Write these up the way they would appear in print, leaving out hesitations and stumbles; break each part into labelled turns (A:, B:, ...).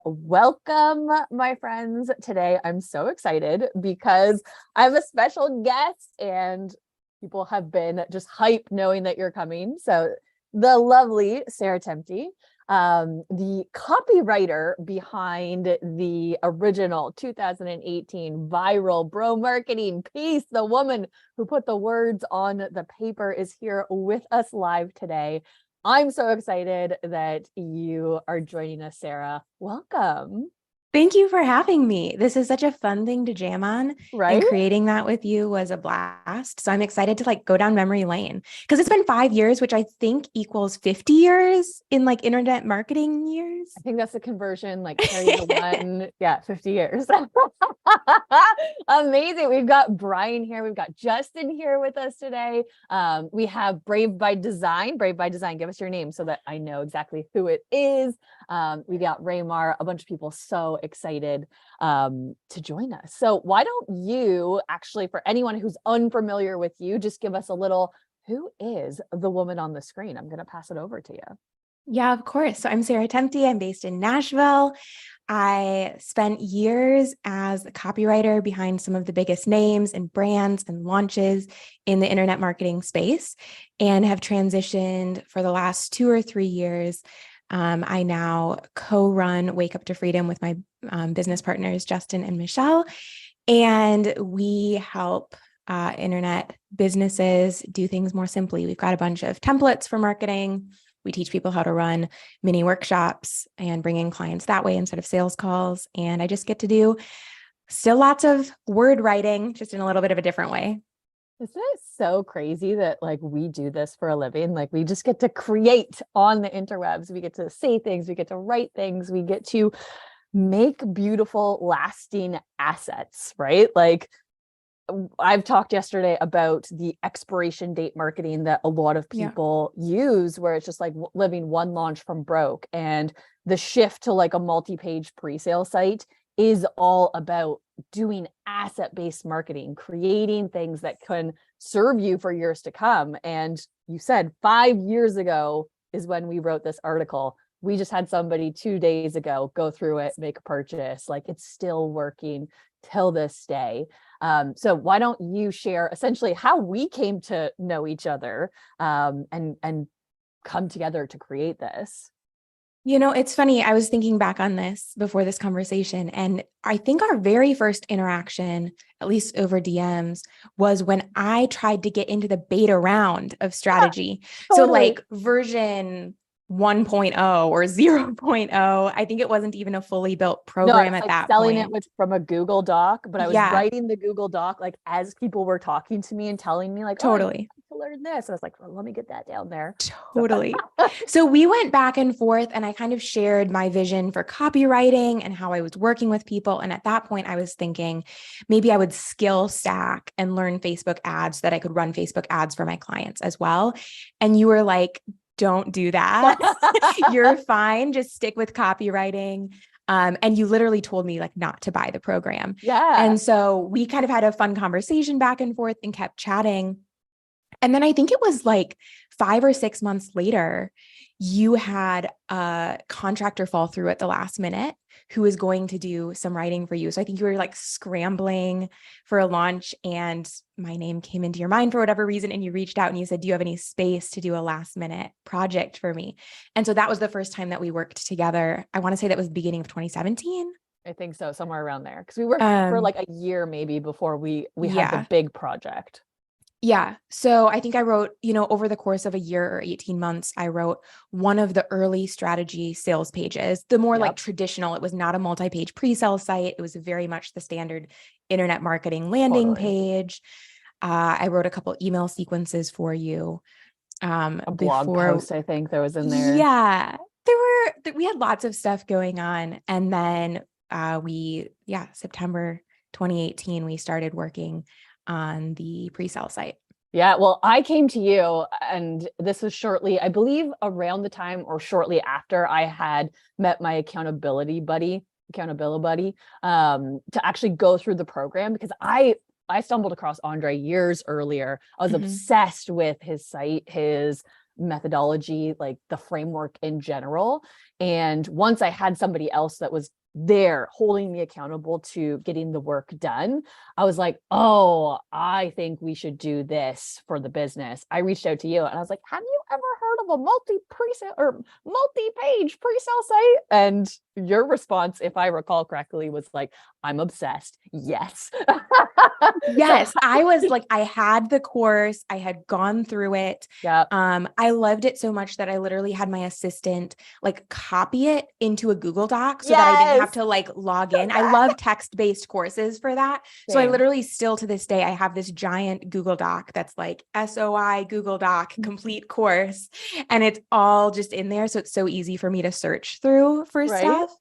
A: Welcome, my friends. Today, I'm so excited because I have a special guest and people have been just hyped knowing that you're coming. So the lovely Sarah Temte, the copywriter behind the original 2018 viral bro marketing piece, the woman who put the words on the paper, is here with us live today. I'm so excited that you are joining us, Sarah. Welcome.
B: Thank you for having me. This is such a fun thing to jam on, and
A: Right?
B: creating that with you was a blast. So I'm excited to go down memory lane because it's been 5 years, which I think equals 50 years in internet marketing years.
A: I think that's the conversion, like carry the one. Yeah, 50 years. Amazing. We've got Brian here. We've got Justin here with us today. We have Brave by Design. Brave by Design, give us your name so that I know exactly who it is. We got Raymar, a bunch of people so excited to join us. So why don't you actually, for anyone who's unfamiliar with you, just give us a little, who is the woman on the screen? I'm going to pass it over to you.
B: Yeah, of course. So I'm Sarah Temte. I'm based in Nashville. I spent years as a copywriter behind some of the biggest names and brands and launches in the internet marketing space, and have transitioned for the last 2 or 3 years. I now co-run Wake Up to Freedom with my business partners, Justin and Michelle, and we help internet businesses do things more simply. We've got a bunch of templates for marketing. We teach people how to run mini workshops and bring in clients that way instead of sales calls. And I just get to do still lots of word writing, just in a little bit of a different way.
A: Isn't it so crazy that we do this for a living? Like we just get to create on the interwebs. We get to say things, we get to write things, we get to make beautiful, lasting assets, right? Like I've talked yesterday about the expiration date marketing that a lot of people use, where it's just like living one launch from broke. And the shift to a multi-page pre-sale site is all about doing asset-based marketing, creating things that can serve you for years to come. And you said 5 years ago is when we wrote this article. We just had somebody 2 days ago go through it, make a purchase. Like it's still working till this day. So why don't you share essentially how we came to know each other and come together to create this?
B: It's funny. I was thinking back on this before this conversation, and I think our very first interaction, at least over DMs, was when I tried to get into the beta round of strategy.
A: Totally.
B: So version 1.0 or 0.0, I think it wasn't even a fully built
A: No, I
B: program
A: was
B: at that
A: selling it
B: point.
A: from a Google Doc, but I was
B: Yeah,
A: writing the Google Doc as people were talking to me and telling me oh, I'd
B: totally.
A: like to learn this. I was like, well, let me get that down there. So
B: Totally. So we went back and forth, and I kind of shared my vision for copywriting and how I was working with people. And at that point, I was thinking maybe I would skill stack and learn Facebook ads so that I could run Facebook ads for my clients as well. And you were like, don't do that. You're fine. Just stick with copywriting. And you literally told me not to buy the program.
A: yeah.
B: And so we kind of had a fun conversation back and forth and kept chatting. And then I think it was 5 or 6 months later, you had a contractor fall through at the last minute who was going to do some writing for you. So I think you were scrambling for a launch, and my name came into your mind for whatever reason. And you reached out and you said, do you have any space to do a last minute project for me? And so that was the first time that we worked together. I want to say that was the beginning of 2017.
A: I think so, somewhere around there. Because we worked for a year maybe before we had the big project.
B: Yeah. So I think I wrote, over the course of a year or 18 months, I wrote one of the early strategy sales pages, the more traditional. It was not a multi-page pre-sale site. It was very much the standard internet marketing landing page. I wrote a couple email sequences for you.
A: A blog post, I think there was in there.
B: Yeah, we had lots of stuff going on. And then September 2018, we started working on the pre-sale site.
A: Yeah, well, I came to you, and this was shortly, I believe around the time or shortly after I had met my accountability buddy, to actually go through the program, because I stumbled across Andre years earlier. I was obsessed with his site, his methodology, like the framework in general. And once I had somebody else that was there holding me accountable to getting the work done, I was like, oh, I think we should do this for the business. I reached out to you and I was like, have you ever heard of a multi-page pre-sale site? And your response, if I recall correctly, was like, I'm obsessed. Yes.
B: Yes, I was like, I had the course, I had gone through it.
A: Yeah.
B: I loved it so much that I literally had my assistant like copy it into a Google Doc so that I didn't have to like log in. I love text-based courses for that. So I literally still to this day, I have this giant Google Doc that's like SOI Google Doc complete course. And it's all just in there. So it's so easy for me to search through for stuff.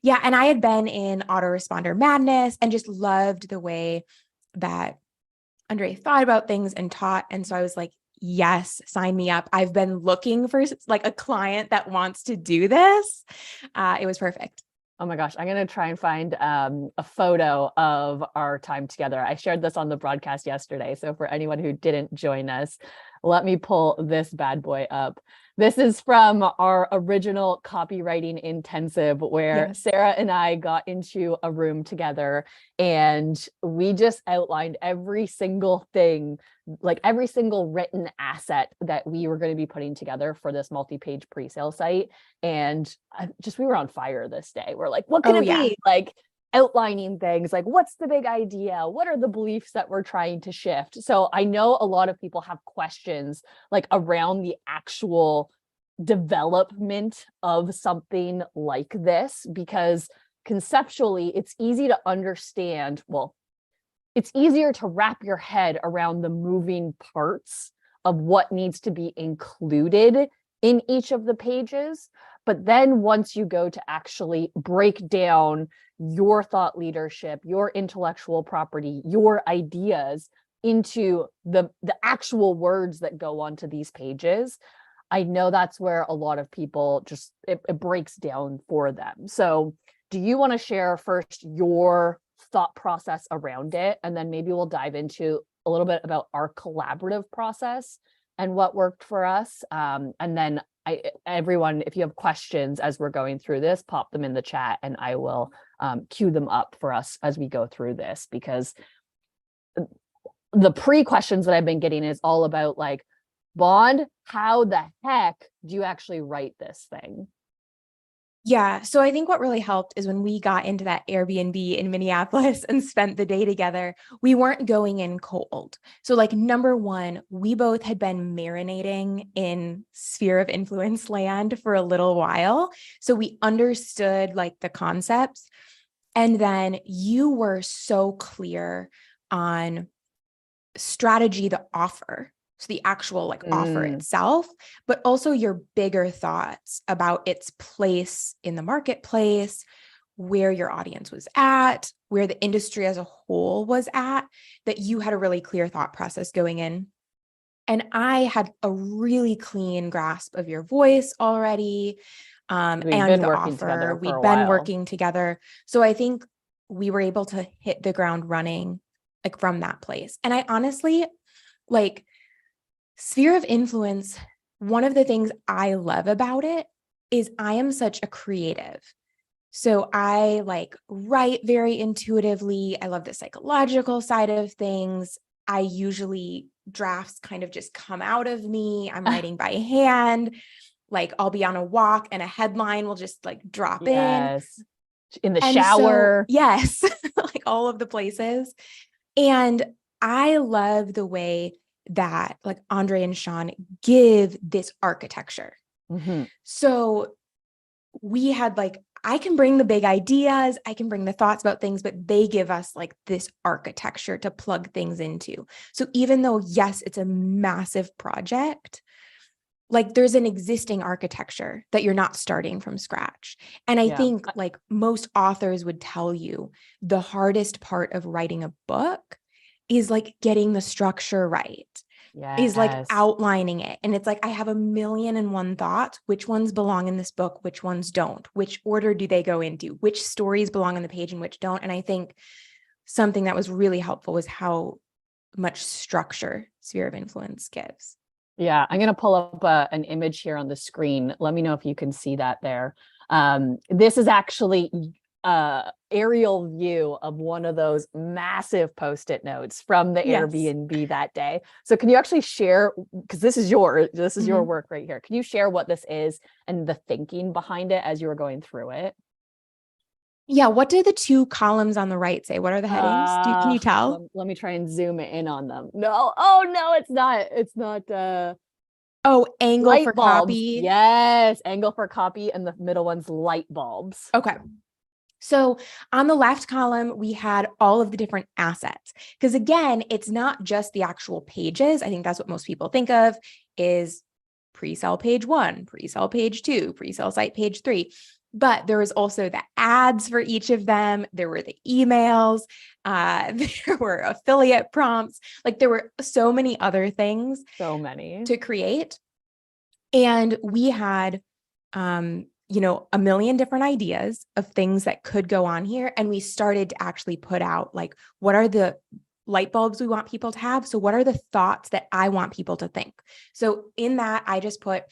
B: Yeah. And I had been in autoresponder madness and just loved the way that Andre thought about things and taught. And so I was like, yes, sign me up. I've been looking for like a client that wants to do this. It was perfect.
A: Oh my gosh, I'm going to try and find a photo of our time together. I shared this on the broadcast yesterday. So for anyone who didn't join us, let me pull this bad boy up. This is from our original copywriting intensive where Sarah and I got into a room together and we just outlined every single thing, like every single written asset that we were going to be putting together for this multi-page pre-sale site. And we were on fire this day. We're like, what can it be? Like outlining things like, what's the big idea? What are the beliefs that we're trying to shift? So I know a lot of people have questions like around the actual development of something like this, because conceptually it's easy to understand. Well, it's easier to wrap your head around the moving parts of what needs to be included in each of the pages. But then once you go to actually break down your thought leadership, your intellectual property, your ideas into the actual words that go onto these pages, I know that's where a lot of people just, it breaks down for them. So do you want to share first your thought process around it? And then maybe we'll dive into a little bit about our collaborative process and what worked for us. And then everyone, if you have questions as we're going through this, pop them in the chat and I will queue them up for us as we go through this, because the pre-questions that I've been getting is all about like, Bond, how the heck do you actually write this thing?
B: Yeah. So I think what really helped is when we got into that Airbnb in Minneapolis and spent the day together, we weren't going in cold. So like number one, we both had been marinating in sphere of influence land for a little while. So we understood like the concepts. And then you were so clear on strategy, the offer. So the actual like offer itself, but also your bigger thoughts about its place in the marketplace, where your audience was at, where the industry as a whole was at, that you had a really clear thought process going in. And I had a really clean grasp of your voice already. And the offer, we'd been working together. So I think we were able to hit the ground running like from that place. And I honestly like, sphere of influence, one of the things I love about it is I am such a creative. So I like write very intuitively. I love the psychological side of things. I usually drafts kind of just come out of me. I'm writing by hand. Like I'll be on a walk and a headline will just like drop in
A: the shower.
B: So, yes, like all of the places. And I love the way that like Andre and Sean give this architecture. So we had like, I can bring the big ideas, I can bring the thoughts about things, but they give us like this architecture to plug things into. So even though, yes, it's a massive project, like there's an existing architecture that you're not starting from scratch. And I think like most authors would tell you the hardest part of writing a book is like getting the structure right. Is like outlining it. And it's like, I have 1,000,001 thoughts. Which ones belong in this book? Which ones don't? Which order do they go into? Which stories belong on the page and which don't? And I think something that was really helpful was how much structure sphere of influence gives.
A: Yeah, I'm going to pull up an image here on the screen. Let me know if you can see that there. This is actually aerial view of one of those massive Post-it notes from the
B: Yes.
A: Airbnb that day. So can you actually share, because this is your work right here. Can you share what this is and the thinking behind it as you were going through it?
B: Yeah. What do the two columns on the right say? What are the headings? Can you tell?
A: Let me try and zoom in on them. No, oh no, it's not. It's not
B: Oh, angle
A: light
B: for
A: bulbs.
B: copy.
A: Yes, angle for copy, and the middle one's light bulbs.
B: Okay. So on the left column, we had all of the different assets. Because again, it's not just the actual pages. I think that's what most people think of is pre-sell page 1, pre-sell page 2, pre-sell site page 3. But there was also the ads for each of them. There were the emails. There were affiliate prompts. Like there were so many other things
A: So many
B: to create. And we had, a million different ideas of things that could go on here. And we started to actually put out like, what are the light bulbs we want people to have? So what are the thoughts that I want people to think? So in that, I just put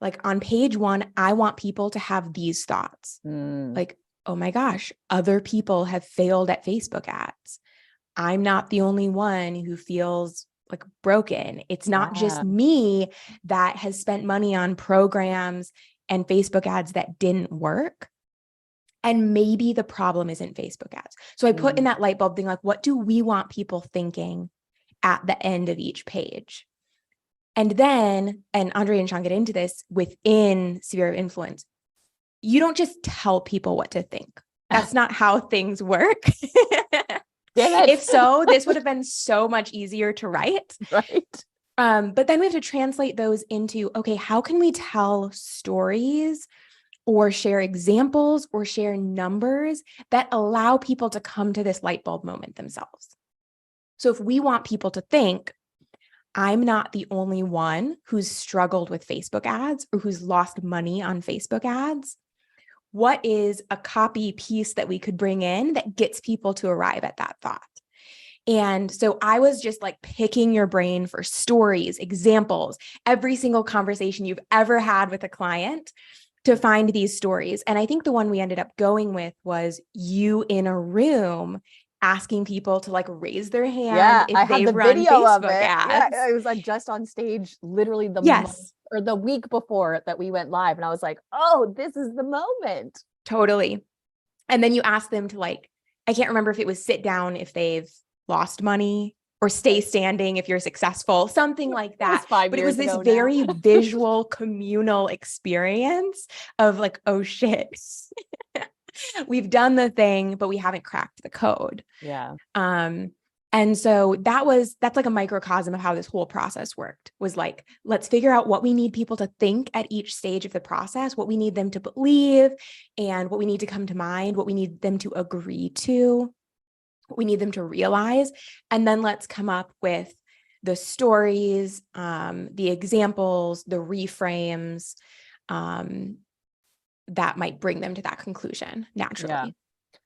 B: like on page 1, I want people to have these thoughts. Like, oh my gosh, other people have failed at Facebook ads. I'm not the only one who feels like broken. It's not just me that has spent money on programs and Facebook ads that didn't work. And maybe the problem isn't Facebook ads. So I put in that light bulb thing, like, what do we want people thinking at the end of each page? And then, and Andre and Sean get into this within Sphere of Influence, you don't just tell people what to think. That's not how things work.
A: Damn it.
B: If so, this would have been so much easier to write.
A: Right.
B: But then we have to translate those into, okay, how can we tell stories or share examples or share numbers that allow people to come to this light bulb moment themselves? So if we want people to think, I'm not the only one who's struggled with Facebook ads or who's lost money on Facebook ads, what is a copy piece that we could bring in that gets people to arrive at that thought? And so I was just like picking your brain for stories, examples, every single conversation you've ever had with a client to find these stories. And I think the one we ended up going with was you in a room asking people to like raise their hand if
A: I had
B: they've
A: the
B: run
A: video of
B: Facebook
A: it.
B: ads.
A: Yeah, I was just on stage literally the month
B: Yes,
A: or the week before that we went live. And I was like, oh, this is the moment.
B: totally. And then you ask them to like, I can't remember if it was sit down if they've lost money or stay standing if you're successful, something like that. But it was this very visual communal experience of like, oh shit, we've done the thing, but we haven't cracked the code.
A: Yeah.
B: And so that's like a microcosm of how this whole process worked, was like, let's figure out what we need people to think at each stage of the process, what we need them to believe, and what we need to come to mind, what we need them to agree to, what we need them to realize. And then let's come up with the stories, the examples, the reframes, that might bring them to that conclusion naturally.
A: Yeah.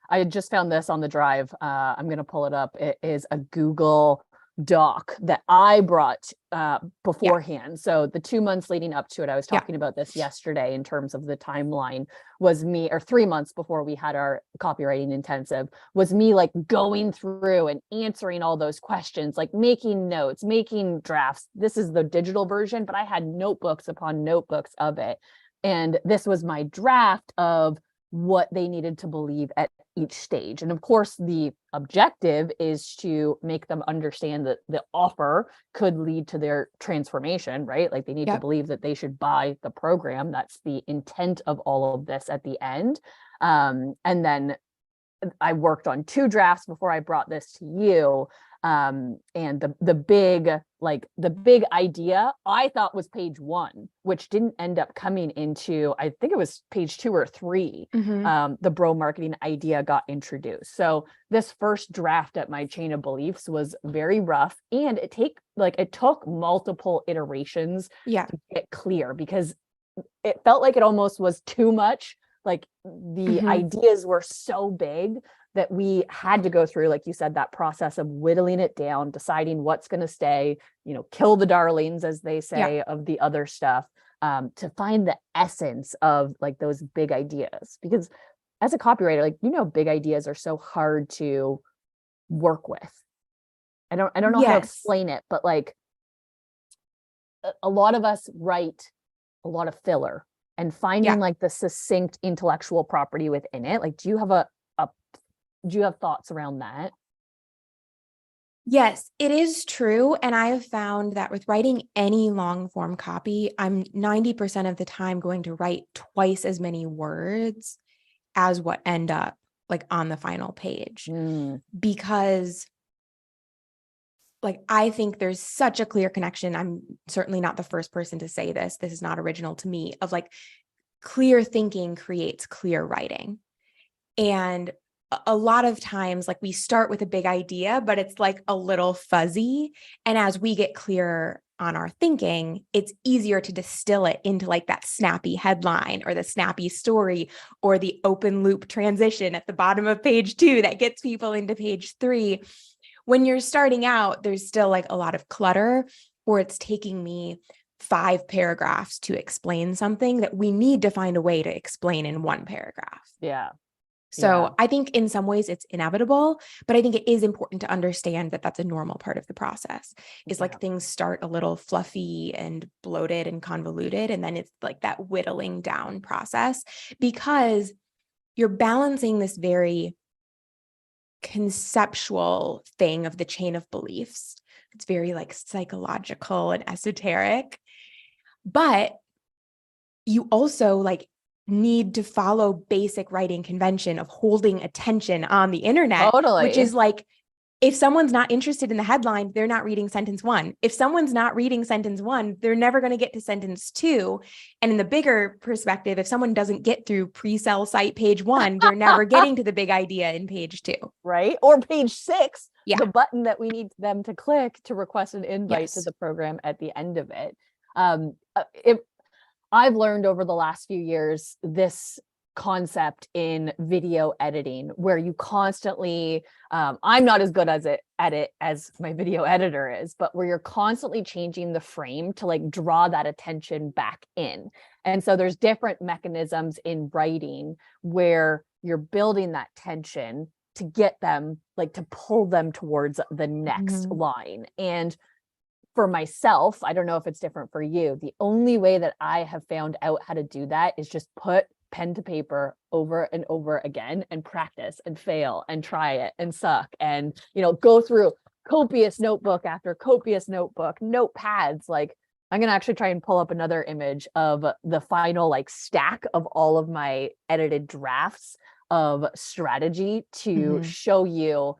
A: I just found this on the drive. I'm going to pull it up. It is a Google Doc that I brought beforehand. Yeah. So the 2 months leading up to it, I was talking about this yesterday in terms of the timeline, was me, or 3 months before we had our copywriting intensive, was me like going through and answering all those questions, like making notes, making drafts. This is the digital version, but I had notebooks upon notebooks of it. And this was my draft of what they needed to believe at each stage. And of course, the objective is to make them understand that the offer could lead to their transformation, right? Like they need to believe that they should buy the program. That's the intent of all of this at the end. And then I worked on 2 drafts before I brought this to you. And the big idea I thought was page 1, which didn't end up coming into, I think it was page 2 or 3. The bro marketing idea got introduced. So this first draft at my chain of beliefs was very rough, and it took multiple iterations to get clear, because it felt like it almost was too much Like the ideas were so big that we had to go through, like you said, that process of whittling it down, deciding what's going to stay, kill the darlings, as they say, of the other stuff, to find the essence of like those big ideas. Because as a copywriter, like, big ideas are so hard to work with. I don't know how to explain it, but like a lot of us write a lot of filler, and finding like the succinct intellectual property within it. Like, do you have thoughts around that?
B: Yes, it is true. And I have found that with writing any long form copy, I'm 90% of the time going to write twice as many words as what end up like on the final page. Because like, I think there's such a clear connection. I'm certainly not the first person to say this. This is not original to me, of like clear thinking creates clear writing. And a lot of times, like, we start with a big idea, but it's like a little fuzzy. And as we get clearer on our thinking, it's easier to distill it into like that snappy headline or the snappy story or the open loop transition at the bottom of page 2 that gets people into page 3. When you're starting out, there's still like a lot of clutter, or it's taking me 5 paragraphs to explain something that we need to find a way to explain in 1 paragraph.
A: Yeah.
B: So I think in some ways it's inevitable, but I think it is important to understand that that's a normal part of the process. Is like things start a little fluffy and bloated and convoluted, and then it's like that whittling down process, because you're balancing this very conceptual thing of the chain of beliefs. It's very like psychological and esoteric, but you also like need to follow basic writing convention of holding attention on the internet, which is like, if someone's not interested in the headline, they're not reading sentence 1. If someone's not reading sentence 1, they're never going to get to sentence 2. And in the bigger perspective, if someone doesn't get through Presell site page 1, they're never getting to the big idea in page 2.
A: Right? Or page 6, the button that we need them to click to request an invite to the program at the end of it. I've learned over the last few years this concept in video editing, where you constantly, I'm not as good at it as my video editor is, but where you're constantly changing the frame to like draw that attention back in. And so there's different mechanisms in writing where you're building that tension to get them, like, to pull them towards the next line. And for myself, I don't know if it's different for you, the only way that I have found out how to do that is just put pen to paper over and over again and practice and fail and try it and suck and, go through copious notebook after copious notebook, notepads. Like, I'm going to actually try and pull up another image of the final like stack of all of my edited drafts of strategy to show you,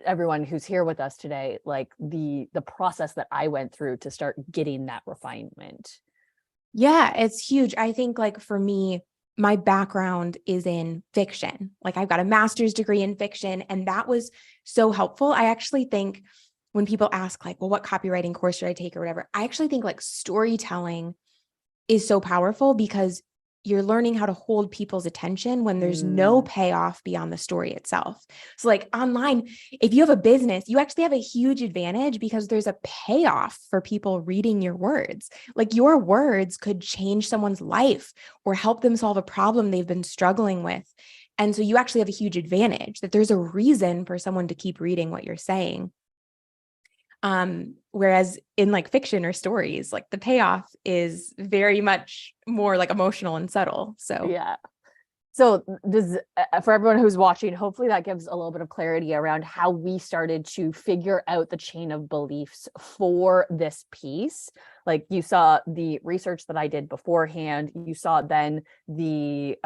A: everyone who's here with us today, like the process that I went through to start getting that refinement.
B: Yeah, it's huge. I think like for me, my background is in fiction. Like, I've got a master's degree in fiction, and that was so helpful. I actually think when people ask like, well, what copywriting course should I take or whatever, I actually think like storytelling is so powerful, because you're learning how to hold people's attention when there's no payoff beyond the story itself. So like online, if you have a business, you actually have a huge advantage because there's a payoff for people reading your words. Like, your words could change someone's life or help them solve a problem they've been struggling with. And so you actually have a huge advantage that there's a reason for someone to keep reading what you're saying. Whereas in like fiction or stories, like the payoff is very much more like emotional and subtle. So
A: yeah. So does, for everyone who's watching, hopefully that gives a little bit of clarity around how we started to figure out the chain of beliefs for this piece. Like, you saw the research that I did beforehand. You saw then the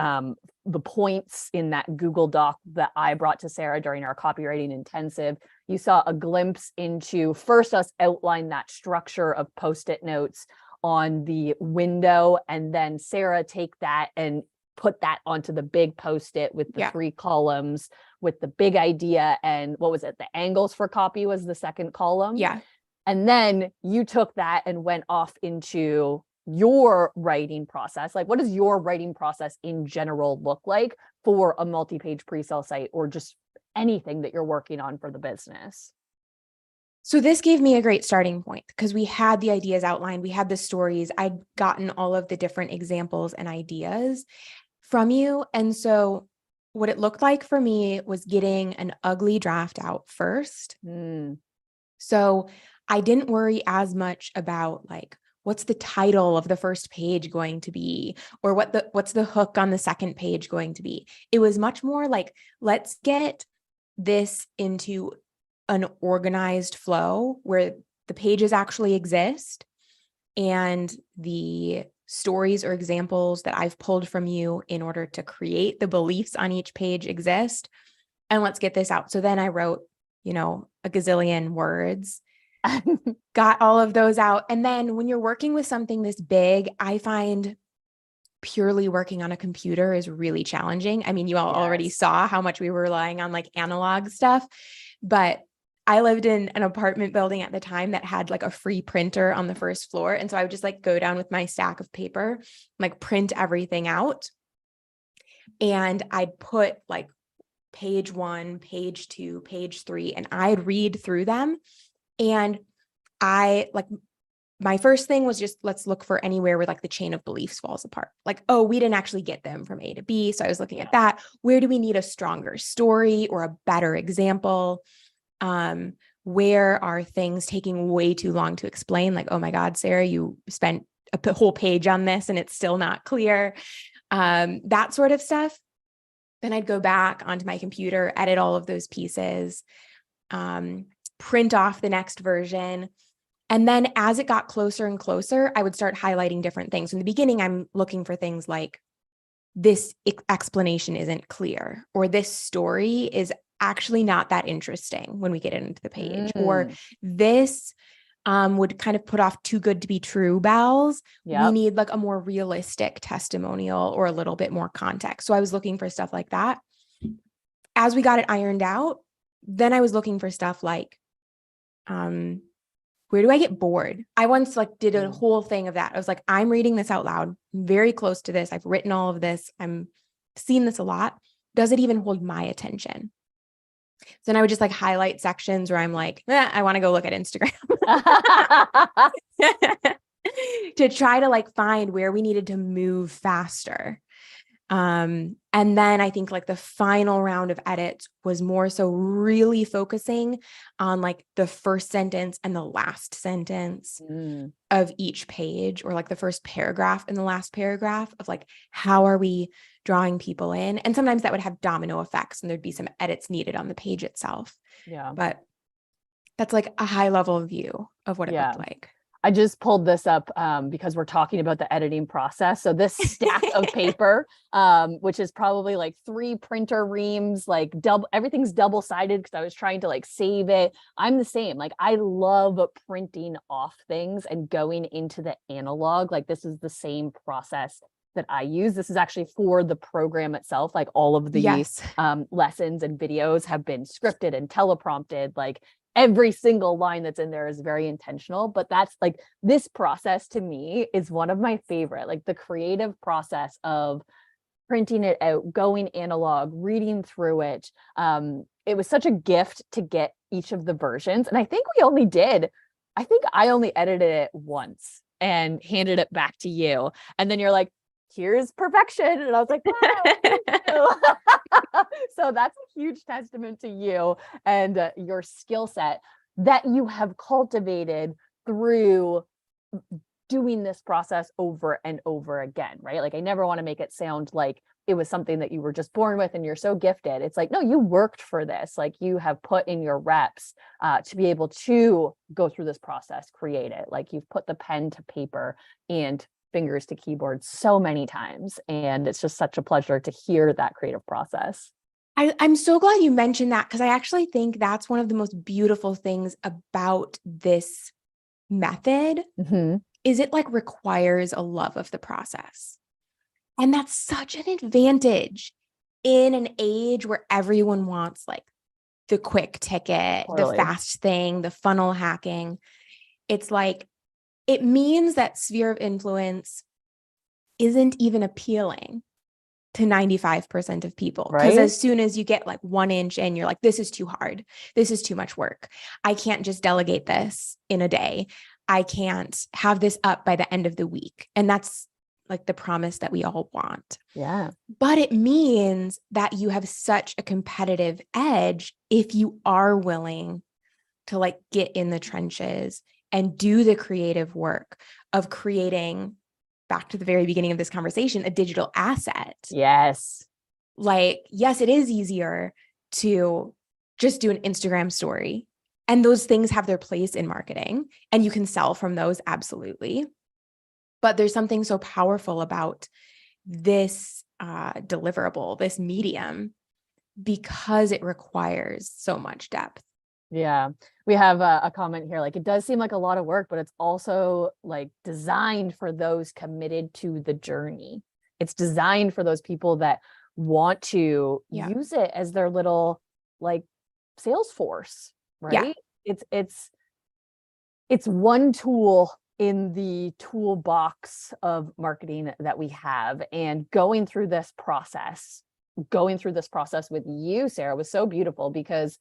A: points in that Google Doc that I brought to Sarah during our copywriting intensive. You saw a glimpse into first us outline that structure of Post-it notes on the window, and then Sarah take that and put that onto the big Post-it with the 3 columns with the big idea. And what was it? The angles for copy was the second column.
B: Yeah.
A: And then you took that and went off into your writing process? Like, what does your writing process in general look like for a multi-page pre-sale site or just anything that you're working on for the business?
B: So this gave me a great starting point because we had the ideas outlined, we had the stories, I'd gotten all of the different examples and ideas from you. And so what it looked like for me was getting an ugly draft out first. So I didn't worry as much about like, what's the title of the first page going to be? Or what's the hook on the second page going to be? It was much more like, let's get this into an organized flow where the pages actually exist and the stories or examples that I've pulled from you in order to create the beliefs on each page exist. And let's get this out. So then I wrote, a gazillion words, got all of those out. And then when you're working with something this big, I find purely working on a computer is really challenging. I mean, you all already saw how much we were relying on like analog stuff, but I lived in an apartment building at the time that had like a free printer on the first floor. And so I would just like go down with my stack of paper, like print everything out. And I'd put like page 1, page 2, page 3, and I'd read through them. And my first thing was just, let's look for anywhere where like the chain of beliefs falls apart. Like, oh, we didn't actually get them from A to B. So I was looking at that. Where do we need a stronger story or a better example? Where are things taking way too long to explain? Like, oh my God, Sarah, you spent a whole page on this and it's still not clear. That sort of stuff. Then I'd go back onto my computer, edit all of those pieces, print off the next version. And then as it got closer and closer, I would start highlighting different things. In the beginning, I'm looking for things like this explanation isn't clear, or this story is actually not that interesting when we get into the page, or this would kind of put off too good to be true bells. We need like a more realistic testimonial or a little bit more context. So I was looking for stuff like that. As we got it ironed out, then I was looking for stuff like, where do I get bored? I once like did a whole thing of that. I was like, I'm reading this out loud. I'm very close to this. I've written all of this. I'm seeing this a lot. Does it even hold my attention? So then I would just like highlight sections where I'm like, I want to go look at Instagram to try to like find where we needed to move faster. And then I think like the final round of edits was more so really focusing on like the first sentence and the last sentence of each page, or like the first paragraph and the last paragraph of like, how are we drawing people in? And sometimes that would have domino effects and there'd be some edits needed on the page itself. Yeah. But that's like a high level view of what it looked like.
A: I just pulled this up because we're talking about the editing process. So this stack of paper, which is probably like 3 printer reams, like everything's double-sided because I was trying to like save it. I'm the same. Like I love printing off things and going into the analog. Like this is the same process that I use. This is actually for the program itself. Like all of the lessons and videos have been scripted and teleprompted. Like every single line that's in there is very intentional, but that's like, this process to me is one of my favorite, like the creative process of printing it out, going analog, reading through it. It was such a gift to get each of the versions. And I think I only edited it once and handed it back to you. And then you're like, here's perfection. And I was like, wow, thank you. So that's a huge testament to you and your skill set that you have cultivated through doing this process over and over again, right? Like I never want to make it sound like it was something that you were just born with and you're so gifted. It's like, no, you worked for this. Like you have put in your reps to be able to go through this process, create it. Like you've put the pen to paper and fingers to keyboard so many times. And it's just such a pleasure to hear that creative process.
B: I'm so glad you mentioned that, because I actually think that's one of the most beautiful things about this method is it like requires a love of the process. And that's such an advantage in an age where everyone wants like the quick ticket, the fast thing, the funnel hacking. It's like, it means that sphere of influence isn't even appealing to 95% of people. Because
A: Right?
B: as soon as you get like 1 inch in, you're like, this is too hard. This is too much work. I can't just delegate this in a day. I can't have this up by the end of the week. And that's like the promise that we all want.
A: Yeah.
B: But it means that you have such a competitive edge if you are willing to like get in the trenches and do the creative work of creating, back to the very beginning of this conversation, a digital asset.
A: Yes.
B: Like, yes, it is easier to just do an Instagram story, and those things have their place in marketing and you can sell from those. Absolutely. But there's something so powerful about this deliverable, this medium, because it requires so much depth.
A: Yeah. We have a comment here. Like, it does seem like a lot of work, but it's also like designed for those committed to the journey. It's designed for those people that want to use it as their little like sales force, right? It's one tool in the toolbox of marketing that we have. And going through this process with you, Sarah, was so beautiful because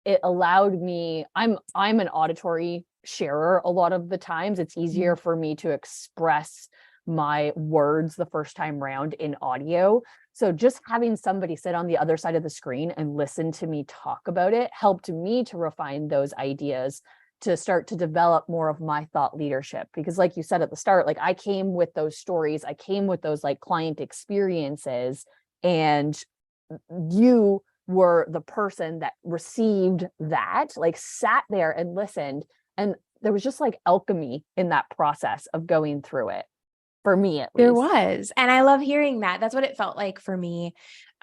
A: it allowed me, I'm an auditory sharer a lot of the times. It's easier for me to express my words the first time round in audio. So just having somebody sit on the other side of the screen and listen to me talk about it helped me to refine those ideas, to start to develop more of my thought leadership. Because like you said at the start, like I came with those stories, I came with those like client experiences, and you were the person that received that, like sat there and listened. And there was just like alchemy in that process of going through it, for me at least.
B: There was. And I love hearing that. That's what it felt like for me.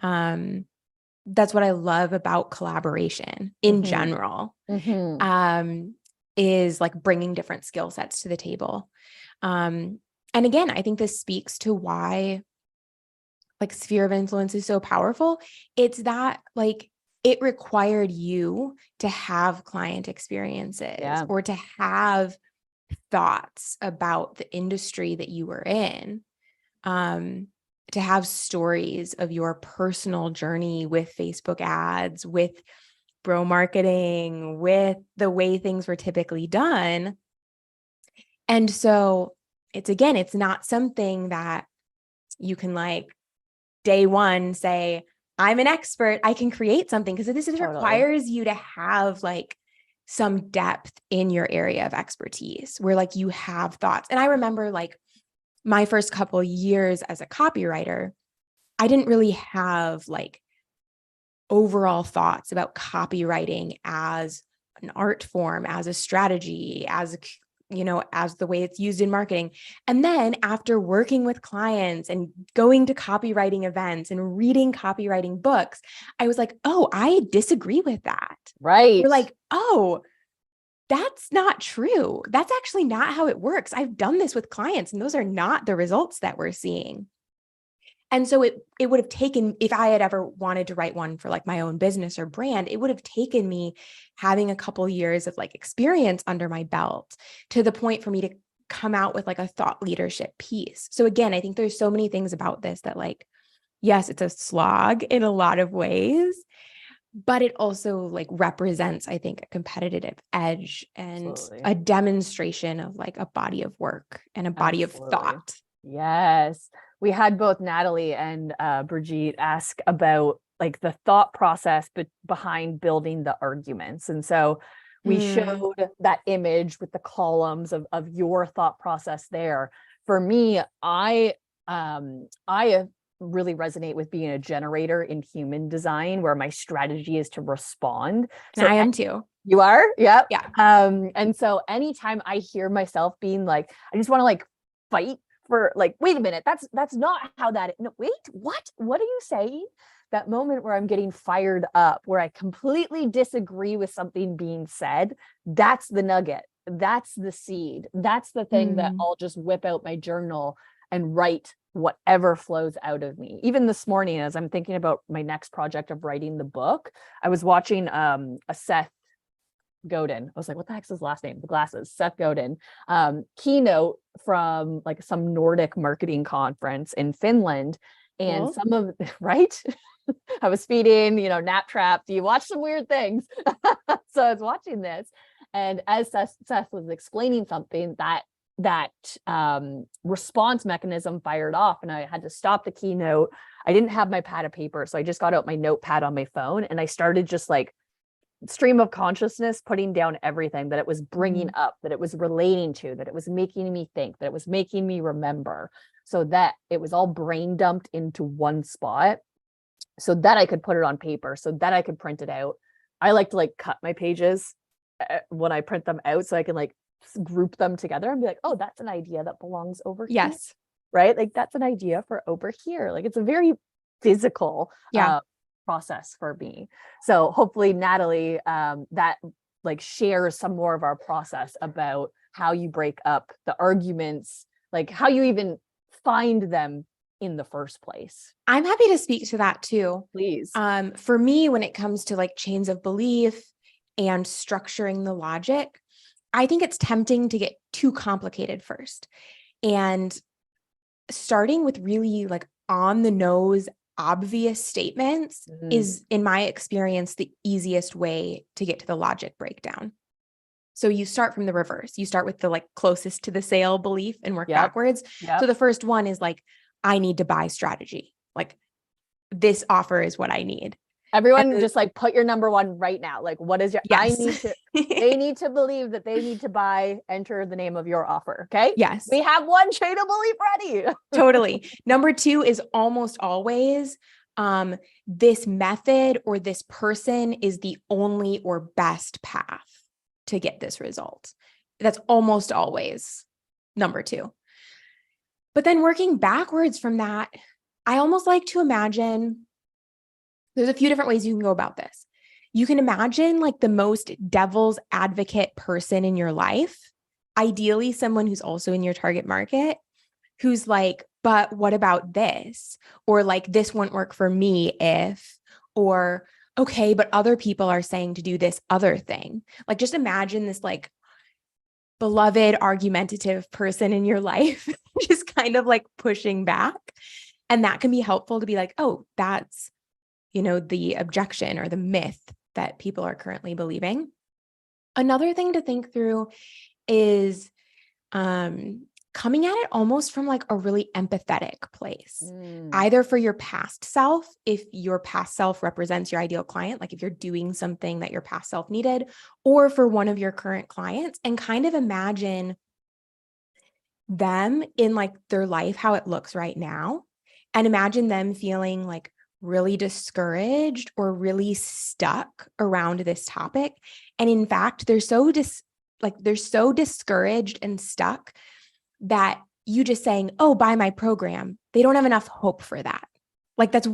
B: That's what I love about collaboration in general, is like bringing different skill sets to the table. And again, I think this speaks to why like sphere of influence is so powerful. It's that like it required you to have client experiences or to have thoughts about the industry that you were in, to have stories of your personal journey with Facebook ads, with bro marketing, with the way things were typically done. And so it's not something that you can like day one say, I'm an expert, I can create something, because this requires you to have like some depth in your area of expertise where like you have thoughts. And I remember like my first couple years as a copywriter, I didn't really have like overall thoughts about copywriting as an art form, as a strategy, as as the way it's used in marketing. And then after working with clients and going to copywriting events and reading copywriting books, I was like, oh, I disagree with that.
A: Right.
B: We're like, oh, that's not true. That's actually not how it works. I've done this with clients and those are not the results that we're seeing. And so it would have taken, if I had ever wanted to write one for like my own business or brand, it would have taken me having a couple years of like experience under my belt to the point for me to come out with like a thought leadership piece. So again, I think there's so many things about this that like, yes, it's a slog in a lot of ways, but it also like represents, I think, a competitive edge and a demonstration of like a body of work and a body of thought.
A: Yes. We had both Natalie and Brigitte ask about like the thought process behind building the arguments. And so we showed that image with the columns of your thought process there. For me, I really resonate with being a generator in human design, where my strategy is to respond.
B: So I am too.
A: You are? Yep.
B: Yeah.
A: And so anytime I hear myself being like, I just want to like fight for like, wait a minute, that's not how that is. No, wait, what are you saying? That moment where I'm getting fired up, where I completely disagree with something being said, that's the nugget. That's the seed. That's the thing that I'll just whip out my journal and write whatever flows out of me. Even this morning, as I'm thinking about my next project of writing the book, I was watching a Seth Godin. I was like, what the heck's his last name? The glasses, Seth Godin, keynote from like some Nordic marketing conference in Finland. And
B: Cool.
A: some of, right? I was feeding, nap trap. Do you watch some weird things? So I was watching this. And as Seth was explaining something, that response mechanism fired off, and I had to stop the keynote. I didn't have my pad of paper, so I just got out my notepad on my phone, and I started just like stream of consciousness, putting down everything that it was bringing up, that it was relating to, that it was making me think, that it was making me remember, so that it was all brain dumped into one spot, so that I could put it on paper, so that I could print it out. I like to like cut my pages when I print them out, so I can like group them together and be like, oh, that's an idea that belongs over here.
B: Yes.
A: Right? Like that's an idea for over here. Like it's a very physical process for me. So hopefully Natalie, that like shares some more of our process about how you break up the arguments, like how you even find them in the first place.
B: I'm happy to speak to that too.
A: Please.
B: For me, when it comes to like chains of belief and structuring the logic, I think it's tempting to get too complicated first. And starting with really like on the nose, obvious statements is, in my experience, the easiest way to get to the logic breakdown. So you start from the reverse. You start with the like closest to the sale belief and work backwards. So the first one is like, I need to buy strategy. Like this offer is what I need.
A: Everyone just like put your number one right now. Like, what is your, they need to believe that they need to buy, enter the name of your offer. Okay.
B: Yes.
A: We have one chain of belief ready.
B: Totally. Number two is almost always, this method or this person is the only or best path to get this result. That's almost always number two. But then working backwards from that, I almost like to imagine there's a few different ways you can go about this. You can imagine like the most devil's advocate person in your life, ideally someone who's also in your target market, who's like, but what about this? Or like, this won't work for me if, or okay, but other people are saying to do this other thing. Like, just imagine this like beloved argumentative person in your life, just kind of like pushing back. And that can be helpful to be like, oh, that's, the objection or the myth that people are currently believing. Another thing to think through is coming at it almost from like a really empathetic place, either for your past self, if your past self represents your ideal client, like if you're doing something that your past self needed, or for one of your current clients, and kind of imagine them in like their life, how it looks right now, and imagine them feeling like really discouraged or really stuck around this topic. And in fact, they're so discouraged and stuck that you just saying, oh, buy my program, they don't have enough hope for that. Like that's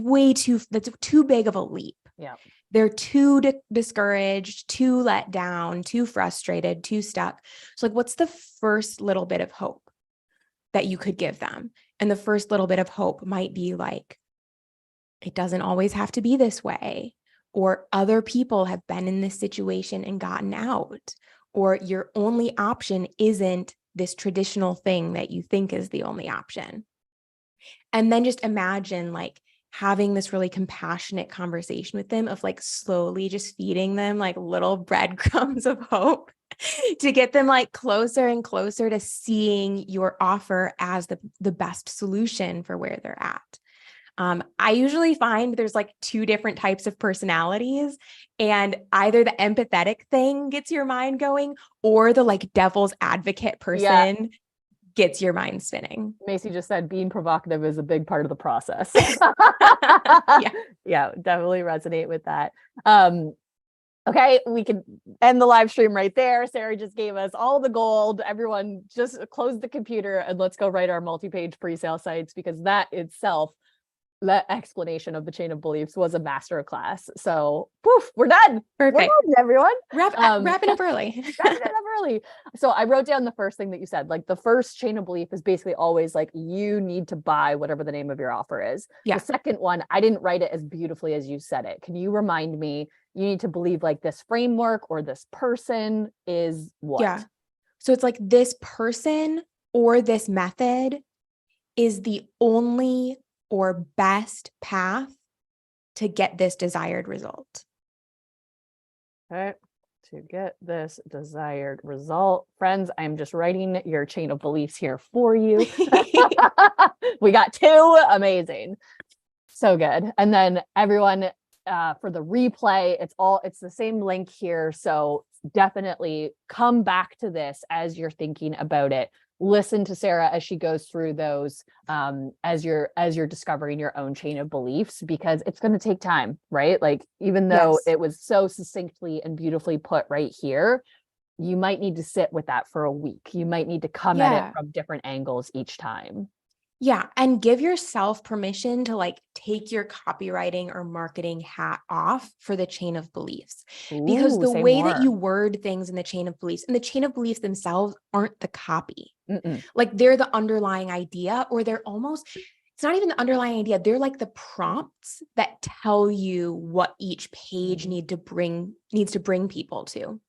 B: too big of a leap.
A: Yeah.
B: They're too discouraged, too let down, too frustrated, too stuck. So like, what's the first little bit of hope that you could give them? And the first little bit of hope might be like, it doesn't always have to be this way, or other people have been in this situation and gotten out, or your only option isn't this traditional thing that you think is the only option. And then just imagine like having this really compassionate conversation with them of like slowly just feeding them like little breadcrumbs of hope to get them like closer and closer to seeing your offer as the best solution for where they're at. I usually find there's like two different types of personalities, and either the empathetic thing gets your mind going, or the like devil's advocate person gets your mind spinning.
A: Macy just said being provocative is a big part of the process. Yeah, definitely resonate with that. Okay, we can end the live stream right there. Sarah just gave us all the gold. Everyone just close the computer and let's go write our multi-page pre-sale sites, because that itself that explanation of the chain of beliefs was a master class. So poof, we're done.
B: Perfect.
A: We're done, everyone.
B: Wrapping up early.
A: Wrapping it up early. So I wrote down the first thing that you said. Like the first chain of belief is basically always like, you need to buy whatever the name of your offer is.
B: Yeah.
A: The second one, I didn't write it as beautifully as you said it. Can you remind me? You need to believe like this framework or this person is what?
B: Yeah. So it's like this person or this method is the only or best path to get this desired result.
A: Okay. To get this desired result. Friends, I'm just writing your chain of beliefs here for you. We got 2. Amazing. So good. And then everyone, for the replay, it's the same link here. So definitely come back to this as you're thinking about it. Listen to Sarah as she goes through those, as you're discovering your own chain of beliefs, because it's going to take time, right? Like, even though
B: Yes.
A: it was so succinctly and beautifully put right here, you might need to sit with that for a week. You might need to come at it from different angles each time.
B: Yeah. And give yourself permission to like take your copywriting or marketing hat off for the chain of beliefs. Because the way that you word things in the chain of beliefs and the chain of beliefs themselves aren't the copy. Like they're the underlying idea, or they're almost, it's not even the underlying idea. They're like the prompts that tell you what each page needs to bring people to.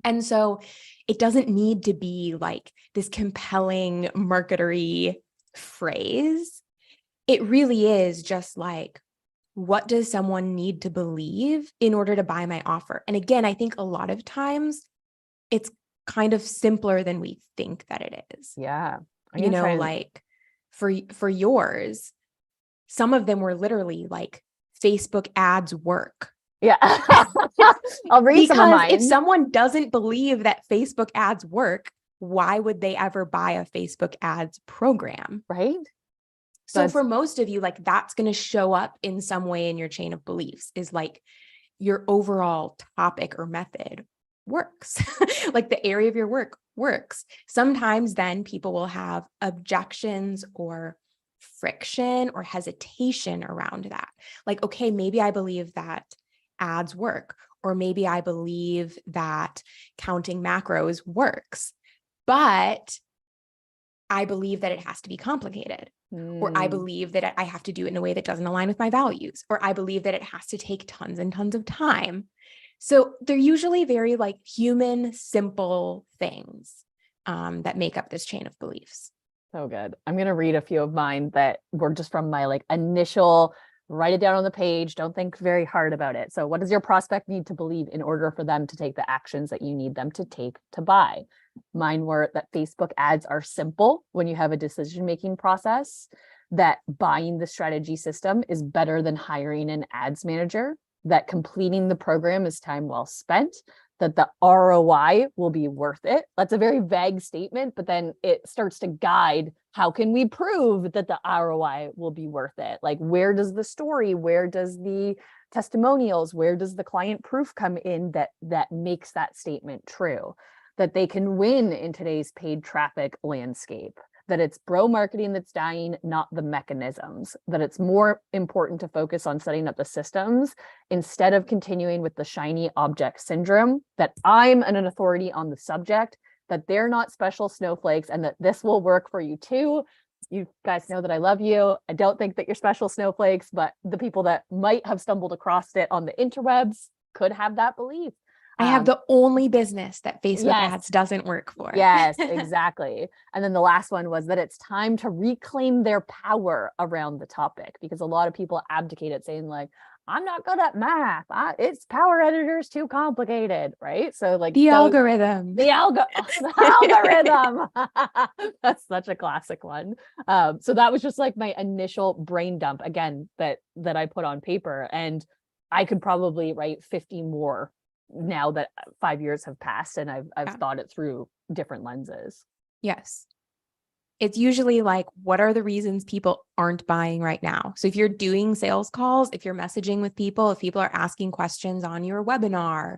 B: And so it doesn't need to be like this compelling marketery phrase. It really is just like, what does someone need to believe in order to buy my offer? And again, I think a lot of times it's kind of simpler than we think that it is.
A: Yeah.
B: You know, like for yours, some of them were literally like, Facebook ads work.
A: Yeah. I'll read some of mine.
B: Because if someone doesn't believe that Facebook ads work, why would they ever buy a Facebook ads program?
A: Right.
B: So for most of you, like that's going to show up in some way in your chain of beliefs, is like your overall topic or method works. Like the area of your work works. Sometimes then people will have objections or friction or hesitation around that. Like, okay, maybe I believe that ads work, or maybe I believe that counting macros works, but I believe that it has to be complicated, or I believe that I have to do it in a way that doesn't align with my values, or I believe that it has to take tons and tons of time. So they're usually very like human, simple things that make up this chain of beliefs.
A: So good. I'm going to read a few of mine that were just from my like initial, write it down on the page. Don't think very hard about it. So what does your prospect need to believe in order for them to take the actions that you need them to take to buy? Mine were that Facebook ads are simple when you have a decision-making process, that buying the strategy system is better than hiring an ads manager, that completing the program is time well spent, that the ROI will be worth it. That's a very vague statement, but then it starts to guide, how can we prove that the ROI will be worth it? Like, where does the story, where does the testimonials, where does the client proof come in that makes that statement true? That they can win in today's paid traffic landscape, that it's bro marketing that's dying, not the mechanisms, that it's more important to focus on setting up the systems instead of continuing with the shiny object syndrome, that I'm an authority on the subject, that they're not special snowflakes, and that this will work for you too. You guys know that I love you. I don't think that you're special snowflakes, but the people that might have stumbled across it on the interwebs could have that belief.
B: I have the only business that Facebook ads doesn't work for.
A: Yes, exactly. And then the last one was that it's time to reclaim their power around the topic, because a lot of people abdicate it, saying like, I'm not good at math. It's Power Editor's too complicated, right? So like
B: the algorithm.
A: The algorithm. That's such a classic one. So that was just like my initial brain dump, again, that I put on paper, and I could probably write 50 more now that 5 years have passed and I've thought it through different lenses.
B: Yes. It's usually like, what are the reasons people aren't buying right now? So if you're doing sales calls, if you're messaging with people, if people are asking questions on your webinar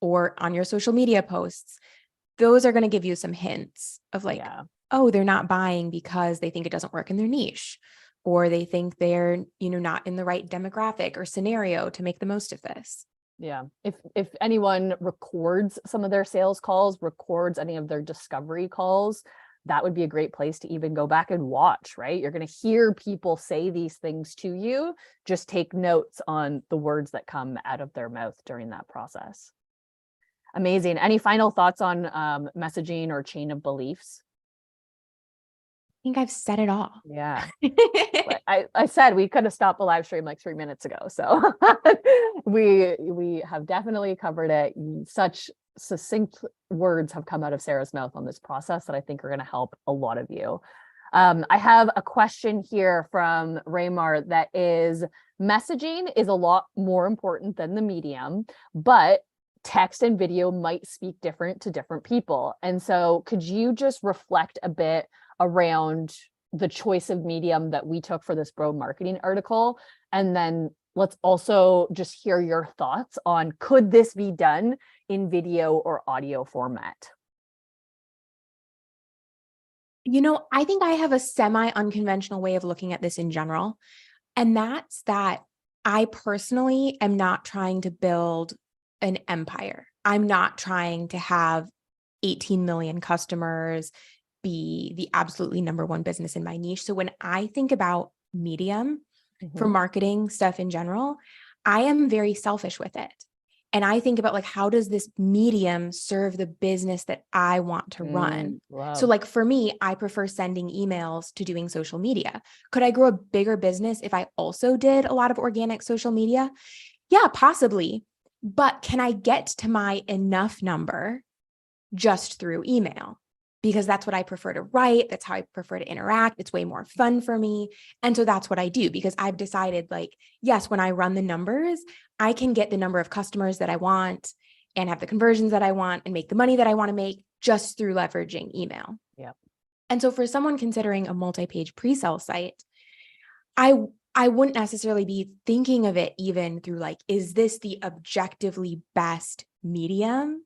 B: or on your social media posts, those are going to give you some hints of like, oh, they're not buying because they think it doesn't work in their niche, or they think they're, not in the right demographic or scenario to make the most of this.
A: Yeah. If anyone records some of their sales calls, records any of their discovery calls, that would be a great place to even go back and watch, right? You're going to hear people say these things to you. Just take notes on the words that come out of their mouth during that process. Amazing. Any final thoughts on messaging or chain of beliefs?
B: I think I've said it all.
A: Yeah. I said we could have stopped the live stream like 3 minutes ago. So we have definitely covered it. Such succinct words have come out of Sarah's mouth on this process that I think are going to help a lot of you. I have a question here from Raymar that is, messaging is a lot more important than the medium, but text and video might speak different to different people. And so could you just reflect a bit around the choice of medium that we took for this bro marketing article? And then let's also just hear your thoughts on, could this be done in video or audio format?
B: I think I have a semi-unconventional way of looking at this in general. And that's that I personally am not trying to build an empire. I'm not trying to have 18 million customers, be the absolutely number one business in my niche. So when I think about medium for marketing stuff in general, I am very selfish with it. And I think about how does this medium serve the business that I want to run?
A: Wow.
B: So for me, I prefer sending emails to doing social media. Could I grow a bigger business if I also did a lot of organic social media? Yeah, possibly. But can I get to my enough number just through email? Because that's what I prefer to write. That's how I prefer to interact. It's way more fun for me. And so that's what I do, because I've decided yes, when I run the numbers, I can get the number of customers that I want and have the conversions that I want and make the money that I want to make just through leveraging email.
A: Yep.
B: And so for someone considering a multi-page pre-sale site, I wouldn't necessarily be thinking of it even through is this the objectively best medium?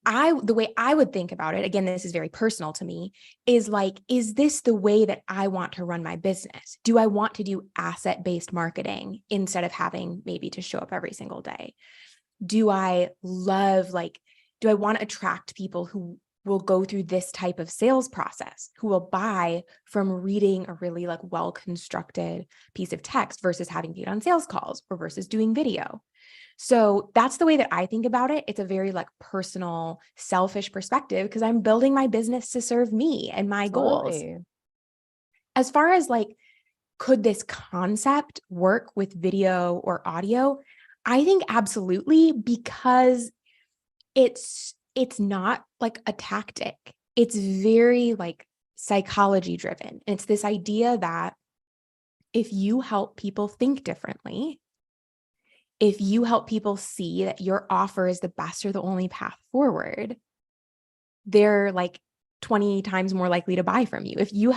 B: The way I would think about it, again, this is very personal to me, is is this the way that I want to run my business? Do I want to do asset-based marketing instead of having maybe to show up every single day? Do I do I want to attract people who will go through this type of sales process, who will buy from reading a really well-constructed piece of text versus having to get on sales calls or versus doing video? So that's the way that I think about it. It's a very personal, selfish perspective because I'm building my business to serve me and my goals. As far as could this concept work with video or audio? I think absolutely, because it's not a tactic. It's very psychology driven. It's this idea that if you help people think differently, if you help people see that your offer is the best or the only path forward, they're 20 times more likely to buy from you. If you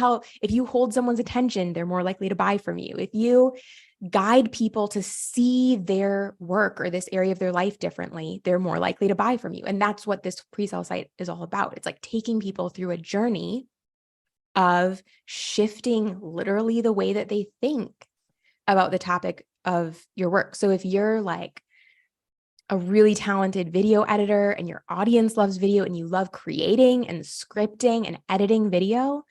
B: hold someone's attention, they're more likely to buy from you. If you guide people to see their work or this area of their life differently, they're more likely to buy from you. And that's what this pre-sale site is all about. It's taking people through a journey of shifting literally the way that they think about the topic of your work. So if you're a really talented video editor and your audience loves video and you love creating and scripting and editing video,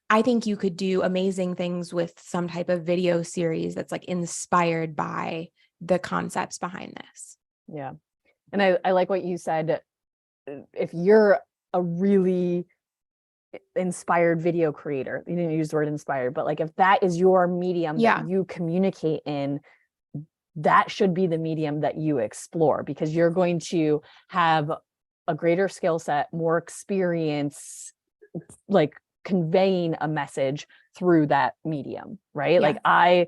B: I think you could do amazing things with some type of video series that's inspired by the concepts behind this.
A: Yeah. And I like what you said. If you're a really inspired video creator, you didn't use the word inspired, but if that is your medium that you communicate in, that should be the medium that you explore, because you're going to have a greater skill set, more experience, conveying a message through that medium, right? Yeah.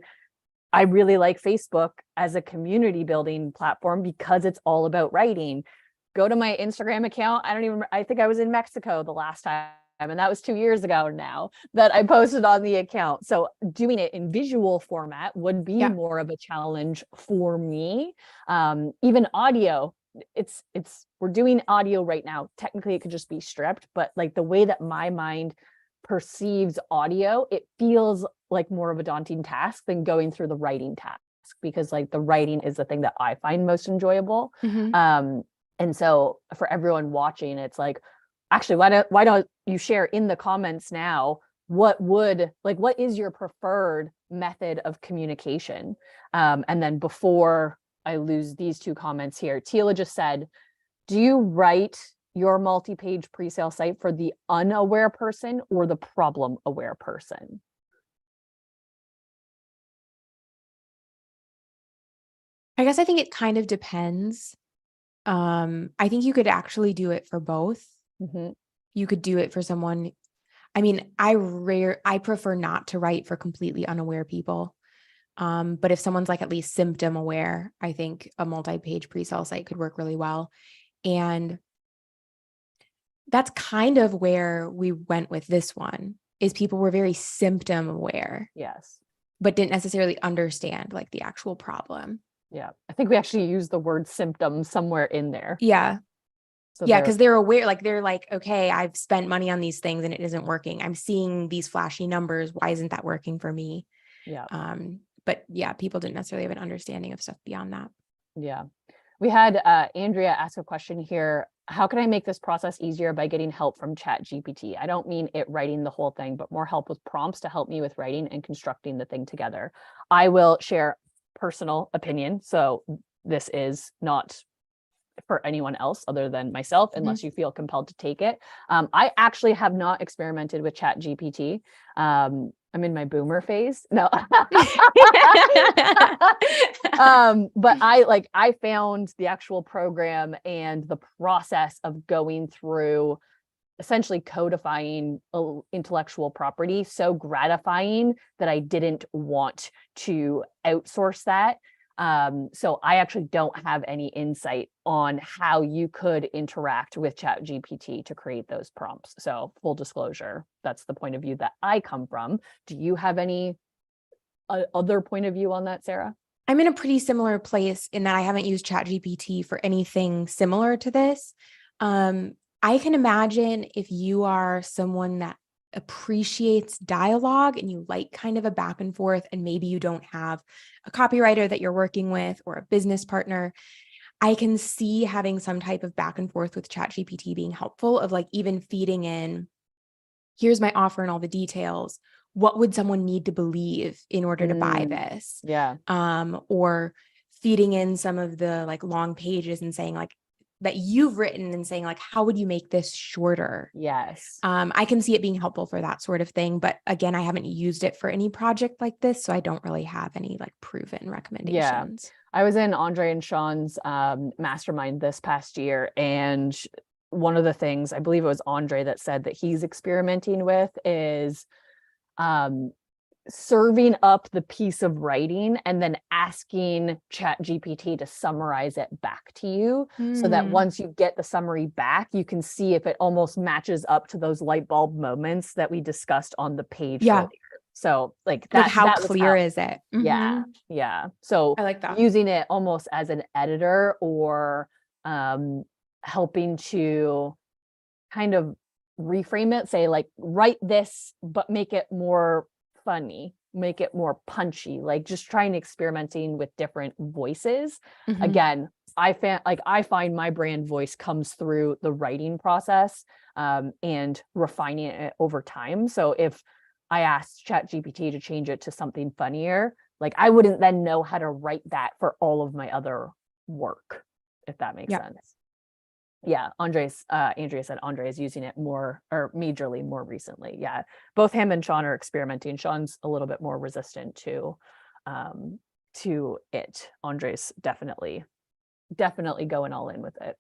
A: I really like Facebook as a community building platform because it's all about writing. Go to my Instagram account. I think I was in Mexico the last time, and that was 2 years ago now that I posted on the account. So doing it in visual format would be more of a challenge for me. Even audio, we're doing audio right now. Technically it could just be stripped, but the way that my mind perceives audio, it feels like more of a daunting task than going through the writing task, because like the writing is the thing that I find most enjoyable.
B: Mm-hmm.
A: And so for everyone watching, it's like, actually, why don't you share in the comments now, what is your preferred method of communication? And then before I lose these two comments here, Tila just said, do you write your multi-page pre-sale site for the unaware person or the problem-aware person?
B: I guess I think it kind of depends. I think you could actually do it for both.
A: Mm-hmm.
B: You could do it for someone. I mean, I prefer not to write for completely unaware people. But if someone's like at least symptom aware, I think a multi-page pre-sale site could work really well. And that's kind of where we went with this one, is people were very symptom aware.
A: Yes.
B: But didn't necessarily understand like the actual problem.
A: Yeah. I think we actually used the word symptom somewhere in there.
B: Yeah.
A: So
B: yeah, because they're aware, like they're like, okay, I've spent money on these things and it isn't working. I'm seeing these flashy numbers. Why isn't that working for me?
A: Yeah.
B: But yeah, people didn't necessarily have an understanding of stuff beyond that.
A: Yeah. We had Andrea ask a question here. How can I make this process easier by getting help from ChatGPT? I don't mean it writing the whole thing, but more help with prompts to help me with writing and constructing the thing together. I will share personal opinion. So this is not for anyone else other than myself, unless you feel compelled to take it. I actually have not experimented with ChatGPT. I'm in my boomer phase. No. But I found the actual program and the process of going through essentially codifying intellectual property so gratifying that I didn't want to outsource that. So I actually don't have any insight on how you could interact with ChatGPT to create those prompts. So full disclosure, that's the point of view that I come from. Do you have any other point of view on that, Sarah?
B: I'm in a pretty similar place in that I haven't used ChatGPT for anything similar to this. I can imagine if you are someone that appreciates dialogue and you like kind of a back and forth, and maybe you don't have a copywriter that you're working with or a business partner, I can see having some type of back and forth with ChatGPT being helpful, of like even feeding in, here's my offer and all the details. What would someone need to believe in order to buy this?
A: Yeah.
B: Or feeding in some of the like long pages and saying like, that you've written and saying like, how would you make this shorter?
A: Yes.
B: I can see it being helpful for that sort of thing. But again, I haven't used it for any project like this, so I don't really have any like proven recommendations.
A: Yeah. I was in Andre and Sean's mastermind this past year, and one of the things, I believe it was Andre that said that he's experimenting with is serving up the piece of writing and then asking ChatGPT to summarize it back to you, so that once you get the summary back, you can see if it almost matches up to those light bulb moments that we discussed on the page earlier. So like that,
B: like how clear is it?
A: Yeah. Yeah. So
B: I like that.
A: Using it almost as an editor, or helping to kind of reframe it, say like, write this, but make it more funny, make it more punchy, like just trying experimenting with different voices. Again, I find my brand voice comes through the writing process, and refining it over time. So if I asked ChatGPT to change it to something funnier, like I wouldn't then know how to write that for all of my other work, if that makes sense. Yeah, Andrea said Andre is using it more, or majorly more recently. Yeah, both him and Sean are experimenting. Sean's a little bit more resistant to it. Andre's definitely going all in with it.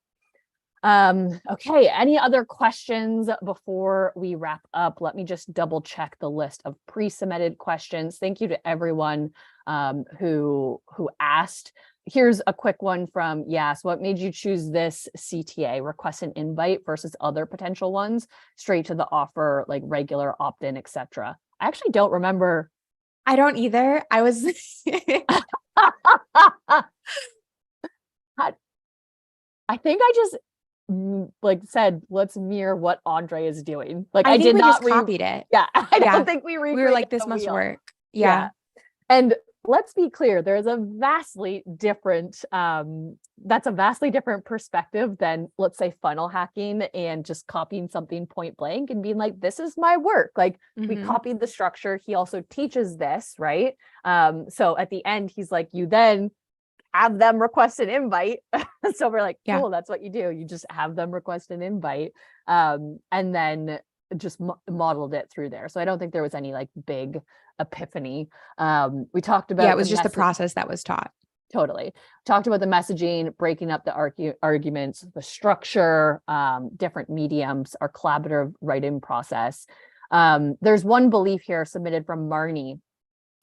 A: Okay, any other questions before we wrap up? Let me just double check the list of pre-submitted questions. Thank you to everyone who asked. Here's a quick one from Yas. What made you choose this CTA, request an invite, versus other potential ones, straight to the offer, like regular opt-in, etc.? I actually don't remember.
B: I don't either. I was
A: I think I just like said, let's mirror what Andre is doing. Like
B: I
A: did
B: we
A: not
B: just copied it.
A: Yeah, I don't think we
B: were like, this must work. Yeah.
A: And let's be clear, there's a vastly different, that's a vastly different perspective than, let's say, funnel hacking and just copying something point blank and being like, this is my work. Like we copied the structure. He also teaches this, right? So at the end, he's like, you then have them request an invite. So we're like,
B: Yeah.
A: cool, that's what you do. You just have them request an invite. And then just modeled it through there. So I don't think there was any like big epiphany. We talked about
B: Yeah, it was just the process that was taught.
A: Totally. Talked about the messaging, breaking up the arguments, the structure, different mediums, our collaborative writing process. There's one belief here submitted from Marnie.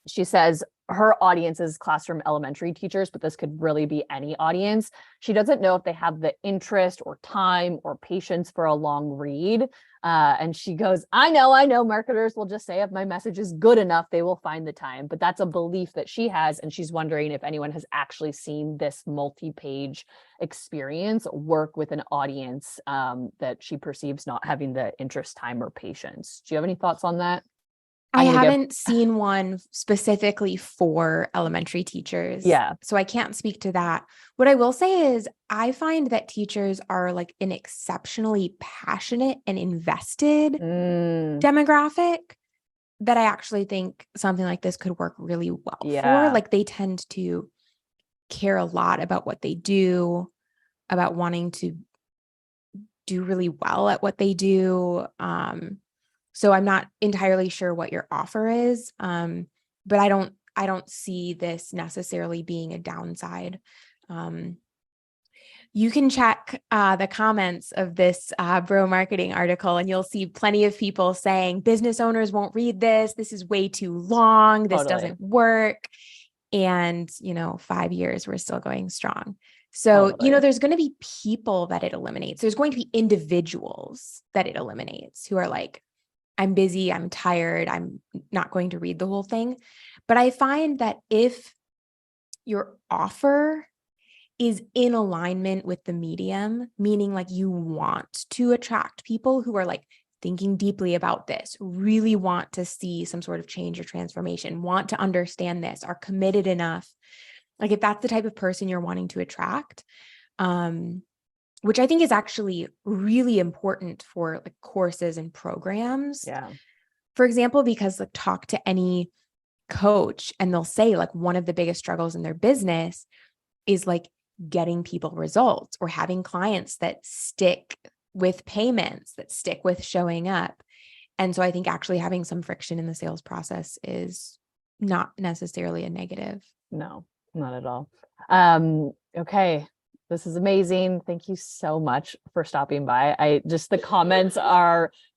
A: She says her audience is classroom elementary teachers, but this could really be any audience. She doesn't know if they have the interest or time or patience for a long read. And she goes, I know marketers will just say if my message is good enough, they will find the time. But that's a belief that she has. And she's wondering if anyone has actually seen this multi-page experience work with an audience that she perceives not having the interest, time, or patience. Do you have any thoughts on that?
B: I haven't seen one specifically for elementary teachers.
A: Yeah.
B: So I can't speak to that. What I will say is I find that teachers are like an exceptionally passionate and invested demographic that I actually think something like this could work really well for. Like they tend to care a lot about what they do, about wanting to do really well at what they do. So I'm not entirely sure what your offer is, but I don't see this necessarily being a downside. You can check the comments of this Bro Marketing article, and you'll see plenty of people saying business owners won't read this. This is way too long. This doesn't work. And 5 years, we're still going strong. So, there's going to be people that it eliminates. There's going to be individuals that it eliminates who are like, I'm busy, I'm tired, I'm not going to read the whole thing. But I find that if your offer is in alignment with the medium, meaning like you want to attract people who are like thinking deeply about this, really want to see some sort of change or transformation, want to understand this, are committed enough. Like if that's the type of person you're wanting to attract, which I think is actually really important for like courses and programs.
A: Yeah.
B: For example, because like talk to any coach and they'll say like one of the biggest struggles in their business is like getting people results or having clients that stick with payments, that stick with showing up. And so I think actually having some friction in the sales process is not necessarily a negative.
A: No, not at all. Okay. This is amazing. Thank you so much for stopping by. The comments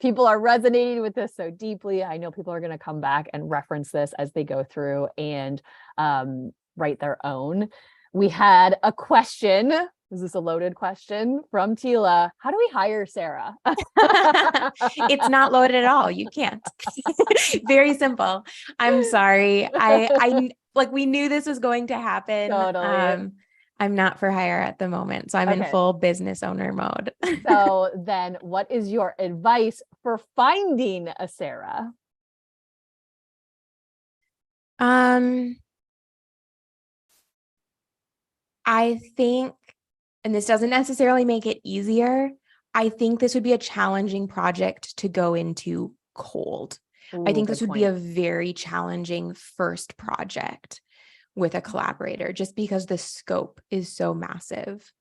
A: people are resonating with this so deeply. I know people are going to come back and reference this as they go through and write their own. We had a question. Is this a loaded question from Tila? How do we hire Sarah?
B: It's not loaded at all. You can't. Very simple. I'm sorry. I like we knew this was going to happen.
A: Totally.
B: I'm not for hire at the moment. So I'm in full business owner mode.
A: So then what is your advice for finding a Sarah?
B: I think, and this doesn't necessarily make it easier, I think this would be a challenging project to go into cold. I think this would be a very challenging first project with a collaborator, just because the scope is so massive.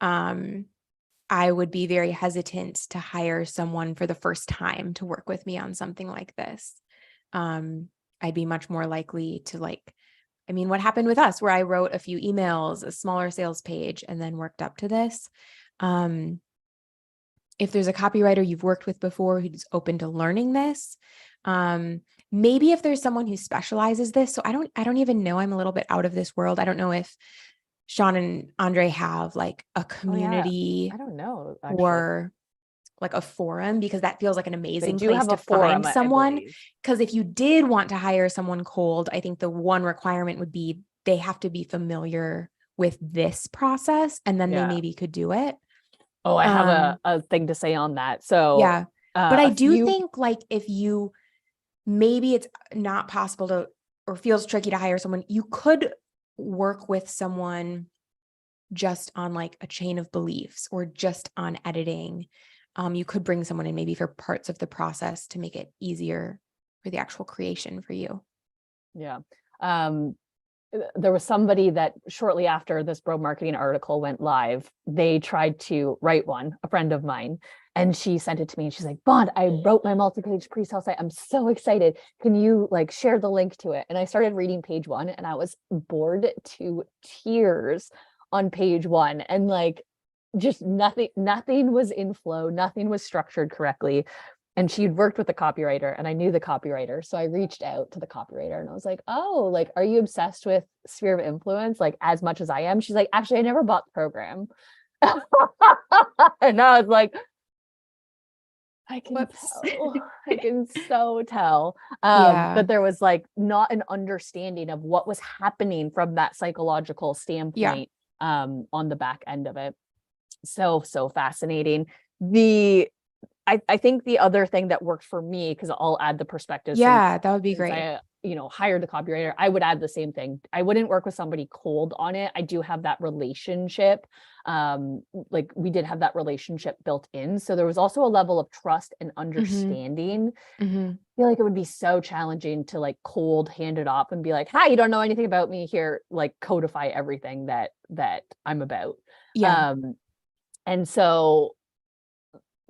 B: I would be very hesitant to hire someone for the first time to work with me on something like this. I'd be much more likely to what happened with us, where I wrote a few emails, a smaller sales page, and then worked up to this. If there's a copywriter you've worked with before who's open to learning this, maybe if there's someone who specializes this. So I don't even know. I'm a little bit out of this world. I don't know if Sean and Andre have like a community.
A: I don't know, actually.
B: Or like a forum, because that feels like an amazing
A: They do
B: place
A: have
B: to
A: a forum,
B: find someone. Because if you did want to hire someone cold, I think the one requirement would be they have to be familiar with this process, and then they maybe could do it.
A: Oh, I have a thing to say on that. So
B: yeah, but I do think like if you, maybe it's not possible to or feels tricky to hire someone, you could work with someone just on like a chain of beliefs or just on editing. You could bring someone in maybe for parts of the process to make it easier for the actual creation for you.
A: Yeah. There was somebody that shortly after this bro marketing article went live, they tried to write one, a friend of mine, and she sent it to me and she's like, Bond, I wrote my multi-page pre-sale site. I'm so excited. Can you like share the link to it? And I started reading page 1 and I was bored to tears on page 1. And like, just nothing was in flow. Nothing was structured correctly. And she'd worked with the copywriter and I knew the copywriter. So I reached out to the copywriter and I was like, oh, like, are you obsessed with sphere of influence? Like as much as I am? She's like, actually, I never bought the program. And I was like, I can tell. I can so tell. But there was like not an understanding of what was happening from that psychological standpoint on the back end of it. So fascinating. I think the other thing that worked for me, because I'll add the perspective.
B: Yeah, that would be great.
A: I, hired the copywriter, I would add the same thing. I wouldn't work with somebody cold on it. I do have that relationship. Like we did have that relationship built in. So there was also a level of trust and understanding. I feel like it would be so challenging to like cold hand it off and be like, hi, you don't know anything about me here, like codify everything that I'm about.
B: Yeah.
A: And so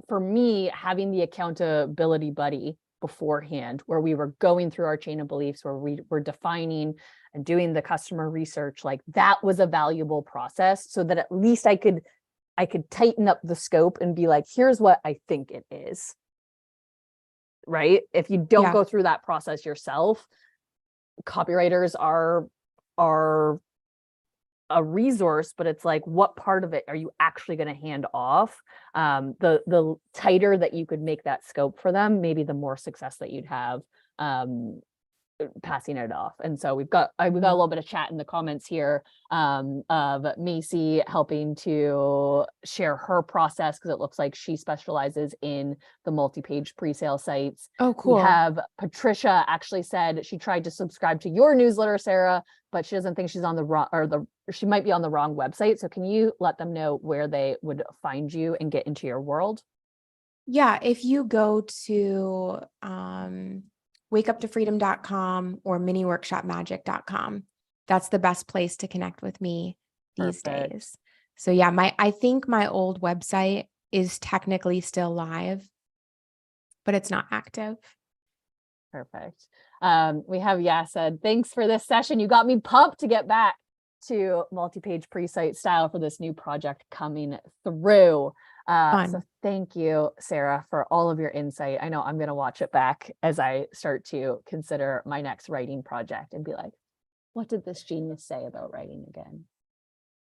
A: for me, having the accountability buddy beforehand, where we were going through our chain of beliefs, where we were defining and doing the customer research, like that was a valuable process so that at least I could tighten up the scope and be like, here's what I think it is. Right? If you don't go through that process yourself, copywriters are a resource, but it's like, what part of it are you actually going to hand off? The tighter that you could make that scope for them, maybe the more success that you'd have passing it off. And so we've got a little bit of chat in the comments here of Macy helping to share her process, because it looks like she specializes in the multi-page pre-sale sites.
B: Oh, cool.
A: We have Patricia actually said she tried to subscribe to your newsletter, Sarah, but she doesn't think she's on the wrong, she might be on the wrong website. So can you let them know where they would find you and get into your world?
B: Yeah, if you go to wakeuptofreedom.com or miniworkshopmagic.com, that's the best place to connect with me these days. So yeah, I think my old website is technically still live, but it's not active.
A: Perfect. We have said, thanks for this session. You got me pumped to get back to multi-page pre-site style for this new project coming through. So thank you, Sarah, for all of your insight. I know I'm going to watch it back as I start to consider my next writing project and be like, what did this genius say about writing again?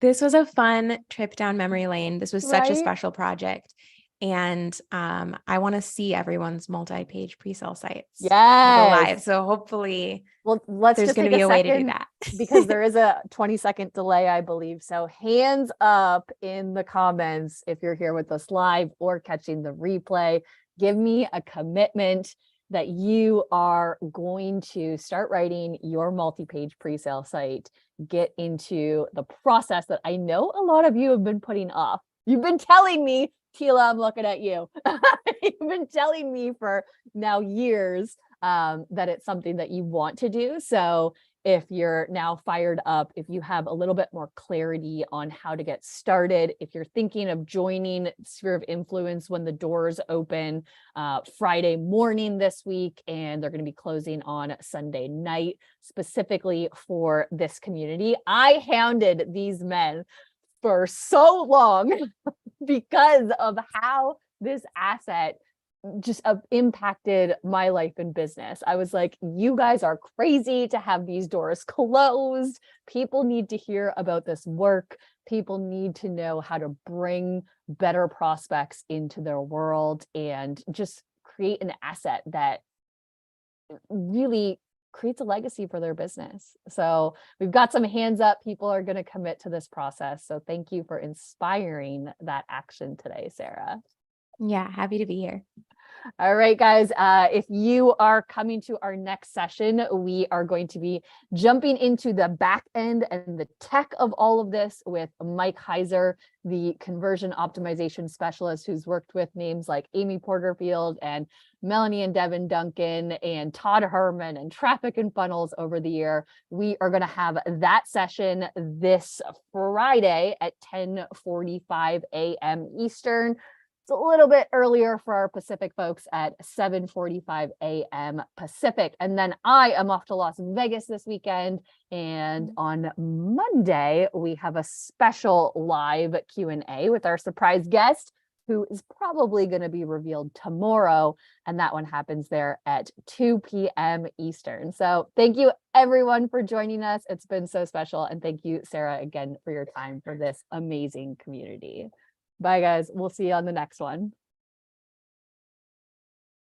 B: This was a fun trip down memory lane. This was such a special project. And I want to see everyone's multi-page pre-sale sites live. So hopefully there's going to be a way to do that.
A: Because there is a 20-second delay, I believe. So hands up in the comments if you're here with us live or catching the replay. Give me a commitment that you are going to start writing your multi-page pre-sale site, get into the process that I know a lot of you have been putting off. You've been telling me, Tila, I'm looking at you. You've been telling me for now years that it's something that you want to do. So if you're now fired up, if you have a little bit more clarity on how to get started, if you're thinking of joining Sphere of Influence when the doors open Friday morning this week, and they're going to be closing on Sunday night specifically for this community. I hounded these men for so long because of how this asset just impacted my life and business. I was like, you guys are crazy to have these doors closed. People need to hear about this work. People need to know how to bring better prospects into their world and just create an asset that really creates a legacy for their business. So we've got some hands up. People are going to commit to this process. So thank you for inspiring that action today, Sarah.
B: Yeah, happy to be here.
A: All right, guys. If you are coming to our next session, we are going to be jumping into the back end and the tech of all of this with Mike Heiser, the conversion optimization specialist who's worked with names like Amy Porterfield and Melanie and Devin Duncan and Todd Herman and Traffic and Funnels over the year. We are going to have that session this Friday at 10:45 a.m. Eastern. It's a little bit earlier for our Pacific folks at 7:45 a.m. Pacific. And then I am off to Las Vegas this weekend. And on Monday, we have a special live Q&A with our surprise guest, who is probably going to be revealed tomorrow. And that one happens there at 2 p.m. Eastern. So thank you, everyone, for joining us. It's been so special. And thank you, Sarah, again, for your time for this amazing community. Bye, guys. We'll see you on the next one.